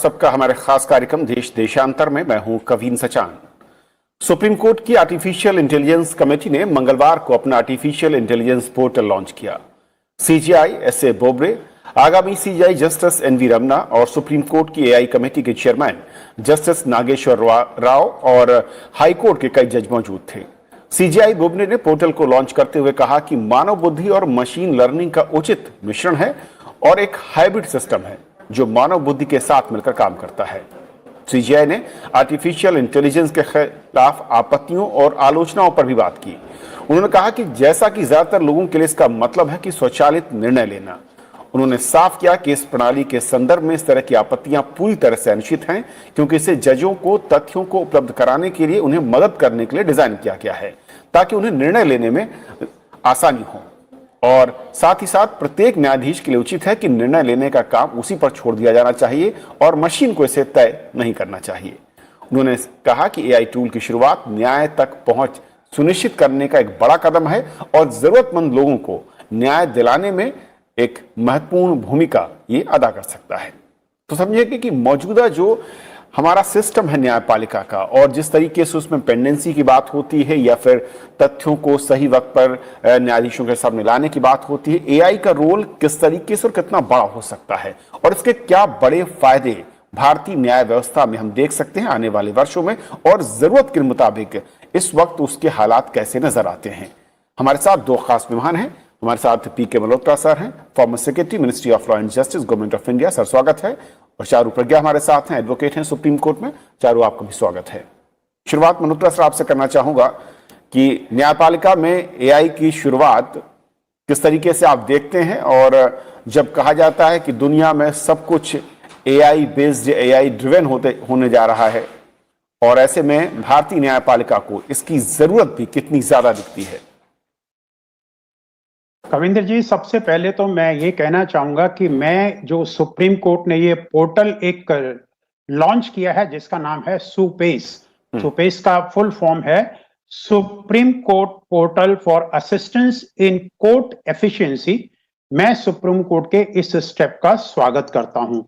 सबका हमारे खास कार्यक्रम देश देशांतर में मैं हूं कवीन सचान। सुप्रीम कोर्ट की आर्टिफिशियल इंटेलिजेंस कमेटी ने मंगलवार को अपना आर्टिफिशियल इंटेलिजेंस पोर्टल लॉन्च किया। सीजीआई एसए बोबड़े, आगामी सीजीआई जस्टिस एनवी रमना और सुप्रीम कोर्ट की एआई कमेटी के चेयरमैन जस्टिस नागेश्वर राव और हाई कोर्ट के कई जज मौजूद थे। सीजीआई बोबड़े ने पोर्टल को लॉन्च करते हुए कहा कि मानव बुद्धि और मशीन लर्निंग का उचित मिश्रण है और एक हाइब्रिड सिस्टम है जो मानव बुद्धि के साथ मिलकर काम करता है। सीजीआई ने आर्टिफिशियल इंटेलिजेंस के खिलाफ आपत्तियों और आलोचनाओं पर भी बात की। उन्होंने कहा कि जैसा कि ज्यादातर लोगों के लिए इसका मतलब है कि स्वचालित निर्णय लेना, उन्होंने साफ किया कि इस प्रणाली के संदर्भ में इस तरह की आपत्तियां पूरी तरह से अनुचित हैं, क्योंकि इसे जजों को तथ्यों को उपलब्ध कराने के लिए उन्हें मदद करने के लिए डिजाइन किया गया है ताकि उन्हें निर्णय लेने में आसानी हो। और साथ ही साथ प्रत्येक न्यायाधीश के लिए उचित है कि निर्णय लेने का काम उसी पर छोड़ दिया जाना चाहिए और मशीन को इसे तय नहीं करना चाहिए। उन्होंने कहा कि एआई टूल की शुरुआत न्याय तक पहुंच सुनिश्चित करने का एक बड़ा कदम है और जरूरतमंद लोगों को न्याय दिलाने में एक महत्वपूर्ण भूमिका ये अदा कर सकता है। तो समझिए कि मौजूदा जो हमारा सिस्टम है न्यायपालिका का, और जिस तरीके से उसमें पेंडेंसी की बात होती है या फिर तथ्यों को सही वक्त पर न्यायाधीशों के सामने लाने की बात होती है, एआई का रोल किस तरीके से और कितना बड़ा हो सकता है और इसके क्या बड़े फायदे भारतीय न्याय व्यवस्था में हम देख सकते हैं आने वाले वर्षों में, और जरूरत के मुताबिक इस वक्त उसके हालात कैसे नजर आते हैं। हमारे साथ दो खास मेहमान हैं। हमारे साथ पीके मल्होत्रा सर हैं, former secretary ministry of law and justice government of India. Sir स्वागत है। और चारू प्रज्ञा हमारे साथ हैं, एडवोकेट हैं सुप्रीम कोर्ट में। चारू आपका भी स्वागत है। शुरुआत मल्होत्रा सर आपसे करना चाहूंगा कि न्यायपालिका में एआई की शुरुआत किस तरीके से आप देखते हैं, और जब कहा जाता है कि दुनिया में सब कुछ एआई बेस्ड, एआई ड्रिवन होने जा रहा है, और ऐसे में भारतीय न्यायपालिका को इसकी जरूरत भी कितनी ज्यादा दिखती है? कविंदर जी, सबसे पहले तो मैं ये कहना चाहूंगा कि मैं जो सुप्रीम कोर्ट ने ये पोर्टल एक लॉन्च किया है जिसका नाम है सुपेस। सुपेस का फुल फॉर्म है supreme court portal for assistance in court efficiency. मैं सुप्रीम कोर्ट के इस स्टेप का स्वागत करता हूं।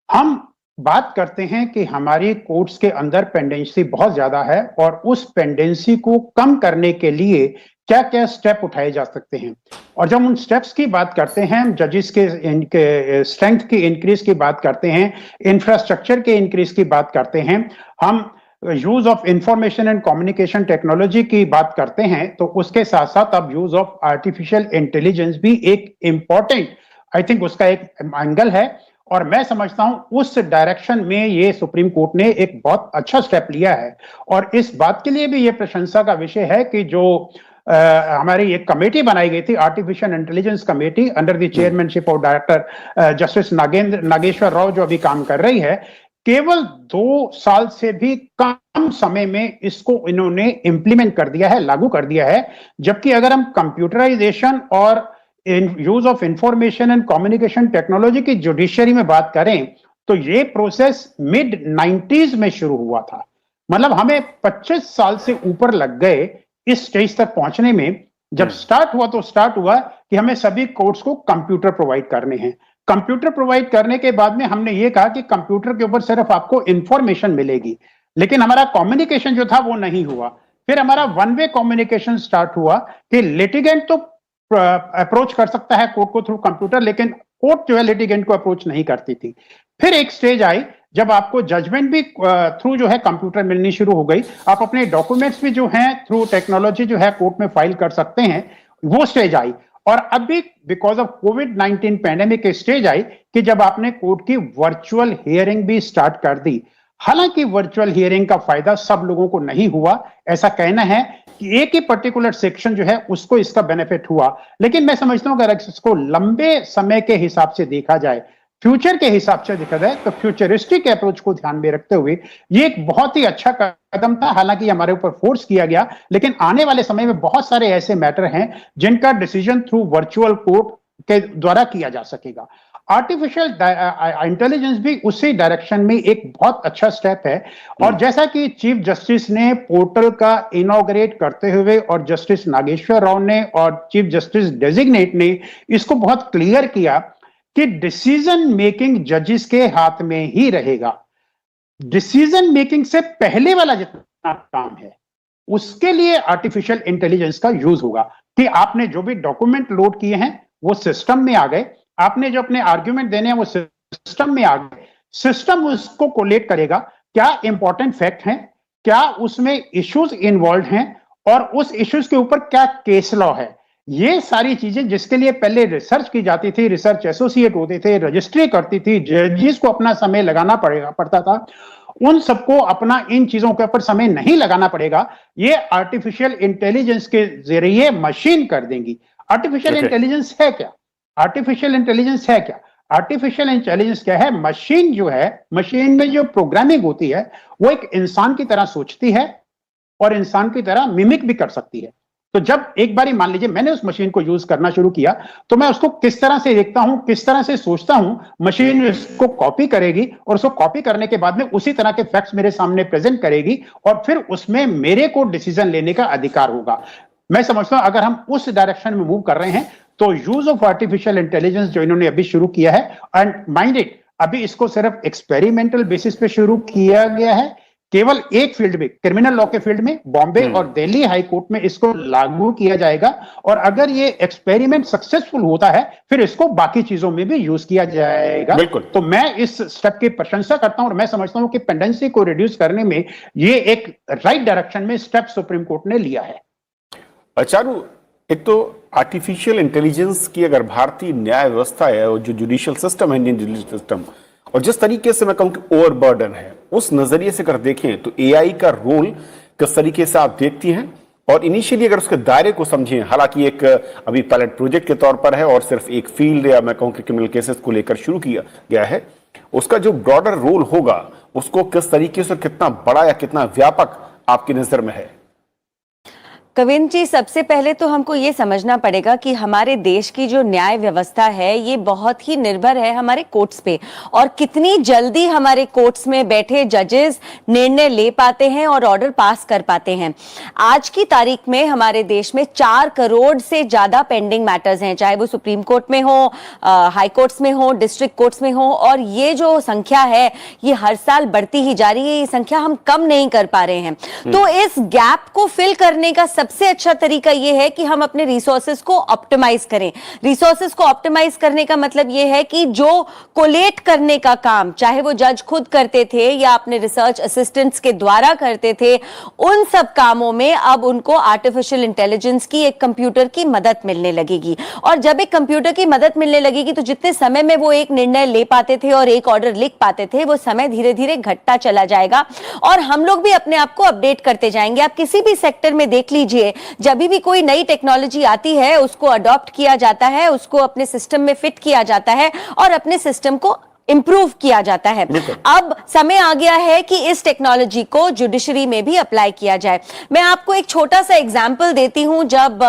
हम बात करते हैं कि हमारी कोर्ट्स के अंदर पेंडेंसी बहुत ज्यादा है और उस पेंडेंसी को कम करने के लिए क्या क्या स्टेप उठाए जा सकते हैं। और जब उन स्टेप्स की बात करते हैं, जजेस के स्ट्रेंथ की इंक्रीज की बात करते हैं, इंफ्रास्ट्रक्चर के इंक्रीज की बात करते हैं, हम use of information and communication technology की बात करते हैं, तो उसके साथ साथ अब यूज ऑफ आर्टिफिशियल इंटेलिजेंस भी एक इंपॉर्टेंट, आई थिंक उसका एक एंगल है। और मैं समझता हूं उस डायरेक्शन में ये सुप्रीम कोर्ट ने एक बहुत अच्छा स्टेप लिया है। और इस बात के लिए भी ये प्रशंसा का विषय है कि जो हमारी एक कमेटी बनाई गई थी, artificial intelligence committee, under the chairmanship of director justice Nageswara Rao, जो अभी काम कर रही है, केवल 2 साल से भी कम समय में इसको इन्होंने इंप्लीमेंट कर दिया है, लागू कर दिया है। जबकि अगर हम कंप्यूटराइजेशन और use of information and communication technology की जुडिशरी में बात करें तो ये प्रोसेस मिड 90s में शुरू हुआ था। मतलब हमें 25 साल से ऊपर लग गए इस स्टेज तक पहुंचने में। जब स्टार्ट हुआ तो स्टार्ट हुआ कि हमें सभी कोर्ट्स को कंप्यूटर प्रोवाइड करने हैं। कंप्यूटर प्रोवाइड करने के बाद में हमने ये कहा कि कंप्यूटर के ऊपर सिर्फ आपको इंफॉर्मेशन मिलेगी, लेकिन हमारा कम्युनिकेशन जो था वो नहीं हुआ। फिर हमारा वन वे कम्युनिकेशन स्टार्ट हुआ कि लिटिगेंट तो अप्रोच कर सकता है कोर्ट को थ्रू कंप्यूटर, लेकिन कोर्ट जो है लिटिगेंट को अप्रोच नहीं करती थी। फिर एक स्टेज आई जब आपको जजमेंट भी थ्रू जो है कंप्यूटर मिलनी शुरू हो गई, आप अपने डॉक्यूमेंट्स भी जो हैं थ्रू टेक्नोलॉजी जो है कोर्ट में फाइल कर सकते हैं, वो स्टेज आई। और अभी बिकॉज ऑफ कोविड-19 पैंडेमिक की स्टेज आई कि जब आपने कोर्ट की वर्चुअल हियरिंग भी स्टार्ट कर दी। हालांकि वर्चुअल हियरिंग का फायदा सब लोगों को नहीं हुआ, ऐसा कहना है कि एक ही पर्टिकुलर सेक्शन जो है उसको इसका बेनिफिट हुआ। लेकिन मैं समझता हूं अगर इसको लंबे समय के हिसाब से देखा जाए, फ्यूचर के हिसाब से देखा जाए, तो फ्यूचरिस्टिक अप्रोच को ध्यान में रखते हुए ये एक बहुत ही अच्छा कदम था। हालांकि हमारे ऊपर फोर्स किया गया, लेकिन आने वाले समय में बहुत सारे ऐसे मैटर हैं जिनका डिसीजन थ्रू वर्चुअल कोर्ट के द्वारा किया जा सकेगा। आर्टिफिशियल इंटेलिजेंस भी उसी डायरेक्शन में एक बहुत अच्छा स्टेप है। और जैसा कि चीफ जस्टिस ने पोर्टल का इनॉग्रेट करते हुए और जस्टिस नागेश्वर राव ने और चीफ जस्टिस डेजिग्नेट ने इसको बहुत क्लियर किया कि डिसीजन मेकिंग जजेस के हाथ में ही रहेगा। डिसीजन मेकिंग से पहले वाला जितना काम है उसके लिए आर्टिफिशियल इंटेलिजेंस का यूज होगा कि आपने जो भी डॉक्यूमेंट लोड किए हैं वो सिस्टम में आ गए, आपने जो अपने आर्ग्यूमेंट देने हैं वो सिस्टम में आ गए, सिस्टम उसको कोलेट करेगा, क्या इंपॉर्टेंट फैक्ट हैं, क्या उसमें इश्यूज इन्वॉल्व हैं और उस इश्यूज के ऊपर क्या केस लॉ है। ये सारी चीजें जिसके लिए पहले रिसर्च की जाती थी, रिसर्च एसोसिएट होते थे, रजिस्ट्री करती थी, जजेस को अपना समय लगाना पड़ता था, उन सबको अपना इन चीजों के ऊपर समय नहीं लगाना पड़ेगा। ये आर्टिफिशियल इंटेलिजेंस के जरिए मशीन कर देंगी। आर्टिफिशियल इंटेलिजेंस है क्या? आर्टिफिशियल इंटेलिजेंस है क्या? आर्टिफिशियल इंटेलिजेंस क्या है? मशीन जो है, मशीन में जो प्रोग्रामिंग होती है वो एक इंसान की तरह सोचती है और इंसान की तरह मिमिक भी कर सकती है। तो जब एक बारी मान लीजिए मैंने उस मशीन को यूज करना शुरू किया तो मैं उसको किस तरह से देखता हूं, किस तरह से सोचता हूं, मशीन उसको कॉपी करेगी और उसको कॉपी करने के बाद में उसी तरह के फैक्ट्स मेरे सामने प्रेजेंट करेगी और फिर उसमें मेरे को डिसीजन लेने का अधिकार होगा। मैं समझता हूं अगर हम उस डायरेक्शन में मूव कर रहे हैं तो यूज ऑफ आर्टिफिशियल इंटेलिजेंस जो इन्होंने अभी शुरू किया है, एंड माइंड इट, अभी इसको सिर्फ एक्सपेरिमेंटल बेसिस पे शुरू किया गया है, केवल एक फील्ड में, क्रिमिनल लॉ के फील्ड में, बॉम्बे और दिल्ली हाई कोर्ट में इसको लागू किया जाएगा और अगर ये एक्सपेरिमेंट सक्सेसफुल होता है फिर इसको बाकी चीजों में भी यूज किया जाएगा। बिल्कुल। तो मैं इस स्टेप की प्रशंसा करता हूं और मैं समझता हूं कि पेंडेंसी को रिड्यूस करने में ये एक राइट डायरेक्शन में स्टेप सुप्रीम कोर्ट ने लिया है। चारू, एक तो आर्टिफिशियल इंटेलिजेंस की अगर भारतीय न्याय व्यवस्था है और जो जुडिशियल सिस्टम है, इंडियन जुडिशियल सिस्टम, और जिस तरीके से मैं कहूं कि ओवरबर्डन है, उस नजरिए से अगर देखें तो एआई का रोल किस तरीके से आप देखती हैं? और इनिशियली अगर उसके दायरे को समझें, हालांकि एक अभी पायलट प्रोजेक्ट के तौर पर है और सिर्फ एक फील्ड या मैं कहूं कि क्रिमिनल केसेस को लेकर शुरू किया गया है, उसका जो ब्रॉडर रोल होगा उसको किस तरीके से, कितना बड़ा या कितना व्यापक आपकी नजर में है? कविंद्र जी, सबसे पहले तो हमको ये समझना पड़ेगा कि हमारे देश की जो न्याय व्यवस्था है ये बहुत ही निर्भर है हमारे कोर्ट्स पे और कितनी जल्दी हमारे कोर्ट्स में बैठे जजेस निर्णय ले पाते हैं और ऑर्डर पास कर पाते हैं। आज की तारीख में हमारे देश में 4 करोड़ से ज्यादा पेंडिंग मैटर्स हैं, चाहे वो सुप्रीम कोर्ट में हो, हाई कोर्ट्स में हो, डिस्ट्रिक्ट कोर्ट्स में हो, और ये जो संख्या है ये हर साल बढ़ती ही जा रही है। ये संख्या हम कम नहीं कर पा रहे हैं। तो इस गैप को फिल करने का सबसे अच्छा तरीका यह है कि हम अपने रिसोर्सेज को ऑप्टिमाइज करें। रिसोर्सेज को ऑप्टिमाइज करने का मतलब यह है कि जो कोलेट करने का काम चाहे वो जज खुद करते थे या अपने रिसर्च असिस्टेंट्स के द्वारा करते थे, उन सब कामों में अब उनको आर्टिफिशियल इंटेलिजेंस की, एक कंप्यूटर की मदद मिलने लगेगी। और जब एक कंप्यूटर की मदद मिलने लगेगी तो जितने समय में वो एक निर्णय ले पाते थे और एक ऑर्डर लिख पाते थे, वो समय धीरे धीरे घटता चला जाएगा और हम लोग भी अपने आप को अपडेट करते जाएंगे। आप किसी भी सेक्टर में देख लीजिए, जब भी कोई नई टेक्नोलॉजी आती है उसको अडॉप्ट किया जाता है, उसको अपने सिस्टम में फिट किया जाता है और अपने सिस्टम को इंप्रूव किया जाता है। अब समय आ गया है कि इस टेक्नोलॉजी को जुडिशरी में भी अप्लाई किया जाए। मैं आपको एक छोटा सा एग्जांपल देती हूं। जब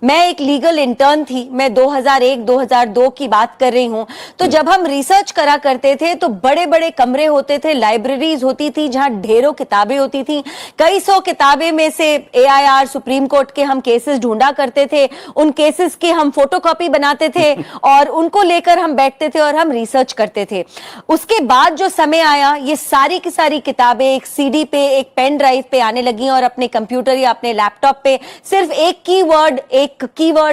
मैं एक लीगल इंटर्न थी, मैं 2001-2002 की बात कर रही हूं, तो जब हम रिसर्च करा करते थे तो बड़े बड़े कमरे होते थे, लाइब्रेरीज होती थी जहां ढेरों किताबें होती थी। कई सौ किताबें में से AIR, सुप्रीम कोर्ट के हम केसेस ढूंढा करते थे, उन केसेस की हम फोटोकॉपी बनाते थे और उनको लेकर हम बैठते थे और हम रिसर्च करते थे। उसके बाद जो समय आया, ये सारी की सारी किताबें एक CD पे, एक पेन ड्राइव पे आने लगी और अपने कंप्यूटर या अपने लैपटॉप पे सिर्फ एक कीवर्ड,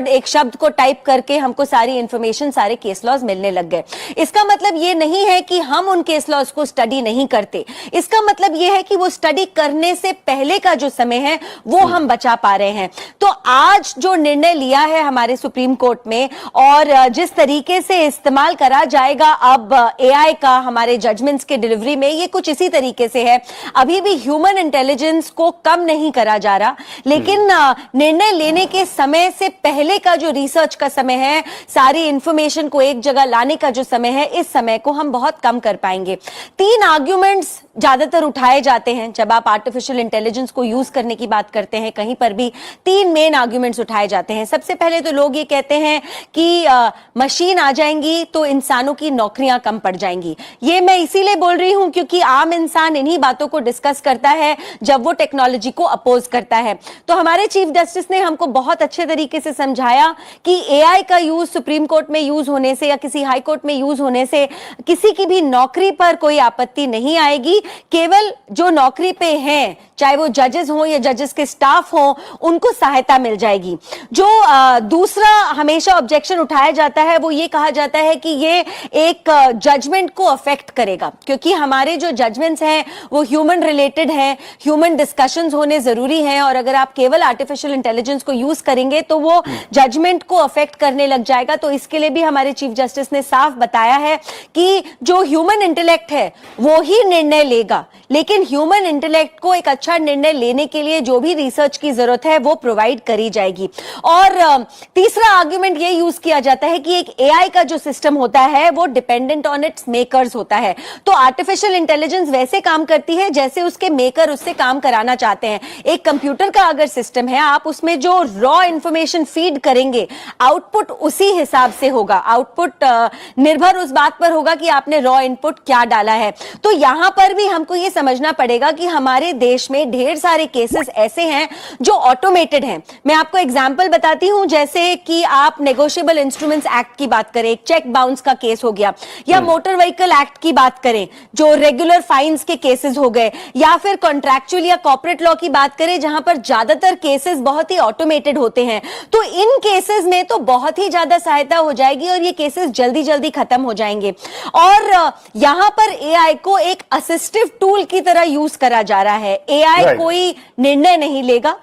एक शब्द को टाइप करके हमको सारी इंफॉर्मेशन, सारे केस लॉज मिलने लग गए। इसका मतलब ये नहीं है कि हम उन केस लॉज को स्टडी नहीं करते, इसका मतलब ये है कि वो स्टडी करने से पहले का जो समय है वो हम बचा पा रहे हैं। तो आज जो निर्णय लिया है हमारे सुप्रीम कोर्ट में और जिस तरीके से इस्तेमाल करा जाएगा अब AI का हमारे जजमेंट्स के डिलीवरी में, ये कुछ इसी तरीके से है। अभी भी ह्यूमन इंटेलिजेंस को कम नहीं करा जा रहा, लेकिन निर्णय लेने के समय से पहले का जो रिसर्च का समय है, सारी इंफॉर्मेशन को एक जगह लाने का जो समय है, इस समय को हम बहुत कम कर पाएंगे। 3 आर्ग्यूमेंट्स ज्यादातर उठाए जाते हैं जब आप आर्टिफिशियल इंटेलिजेंस को यूज करने की बात करते हैं। कहीं पर भी 3 मेन आर्ग्यूमेंट्स उठाए जाते हैं। सबसे पहले तो लोग ये कहते हैं कि मशीन आ जाएंगी तो इंसानों की नौकरियां कम पड़ जाएंगी। ये मैं इसीलिए बोल रही हूं क्योंकि आम इंसान इन्हीं बातों को डिस्कस करता है जब वो टेक्नोलॉजी को अपोज करता है। तो हमारे चीफ जस्टिस ने हमको बहुत अच्छे तरीके से समझाया कि एआई का यूज सुप्रीम कोर्ट में यूज होने से या किसी हाई कोर्ट में यूज होने से किसी की भी नौकरी पर कोई आपत्ति नहीं आएगी। केवल जो नौकरी पे हैं, चाहे वो जजेस हों या जजेस के स्टाफ हों, उनको सहायता मिल जाएगी। जो दूसरा हमेशा ऑब्जेक्शन उठाया जाता है वो ये कहा जाता है कि ये एक जजमेंट को अफेक्ट करेगा, क्योंकि हमारे जो जजमेंट्स हैं वो ह्यूमन रिलेटेड हैं, ह्यूमन डिस्कशंस होने जरूरी हैं, और अगर आप केवल आर्टिफिशियल इंटेलिजेंस को यूज करेंगे तो वो जजमेंट को अफेक्ट करने लग जाएगा। तो इसके लिए भी हमारे चीफ जस्टिस ने साफ बताया है कि जो ह्यूमन इंटेलेक्ट है वो ही निर्णय लेगा, लेकिन ह्यूमन इंटेलेक्ट को एक अच्छा निर्णय लेने के लिए जो भी रिसर्च की जरूरत है वो प्रोवाइड करी जाएगी। और तीसरा आर्गुमेंट ये यूज किया जाता है कि एक एआई का जो सिस्टम होता है वो डिपेंडेंट ऑन इट्स मेकर्स होता है। तो आर्टिफिशियल इंटेलिजेंस वैसे काम करती है जैसे उसके मेकर उससे काम कराना चाहते हैं। एक कंप्यूटर का अगर सिस्टम है, आप उसमें जो रॉ इंफॉर्मेशन फीड करेंगे, आउटपुट उसी हिसाब से होगा। आउटपुट निर्भर उस बात पर होगा कि आपने रॉ इनपुट क्या डाला है। तो यहां पर भी हमको यह समझना पड़ेगा कि हमारे देश में ढेर सारे केसेस ऐसे हैं जो ऑटोमेटेड हैं। मैं आपको एग्जांपल बताती हूं, जैसे कि आप नेगोशिएबल इंस्ट्रूमेंट्स एक्ट की बात करें, चेक बाउंस का केस हो गया, या मोटर व्हीकल एक्ट की बात करें जो रेगुलर फाइन्स के केसेस हो गए, या फिर कॉन्ट्रैक्चुअल या कॉर्पोरेट लॉ की बात करें जहां पर ज्यादातर केसेस बहुत ही ऑटोमेटेड होते हैं। तो इन केसेस में तो बहुत ही ज्यादा सहायता हो जाएगी और ये केसेस जल्दी जल्दी खत्म हो जाएंगे। और यहां पर एआई को एक असिस्टिव टूल की तरह यूज करा जा रहा है। एआई कोई निर्णय नहीं लेगा,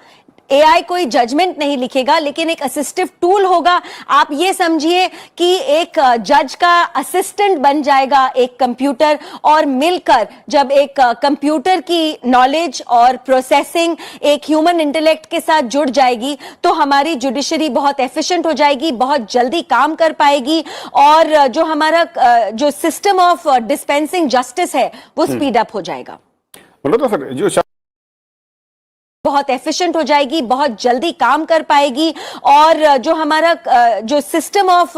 एआई कोई जजमेंट नहीं लिखेगा, लेकिन एक असिस्टिव टूल होगा। आप ये समझिए कि एक जज का असिस्टेंट बन जाएगा एक कंप्यूटर, और मिलकर जब एक कंप्यूटर की नॉलेज और प्रोसेसिंग एक ह्यूमन इंटेलेक्ट के साथ जुड़ जाएगी तो हमारी जुडिशरी बहुत एफिशिएंट हो जाएगी, बहुत जल्दी काम कर पाएगी, और जो हमारा जो सिस्टम ऑफ डिस्पेंसिंग जस्टिस है वो स्पीड अप हो जाएगा। मतलब तो फिर जो बहुत एफिशिएंट हो जाएगी, बहुत जल्दी काम कर पाएगी, और जो हमारा जो सिस्टम ऑफ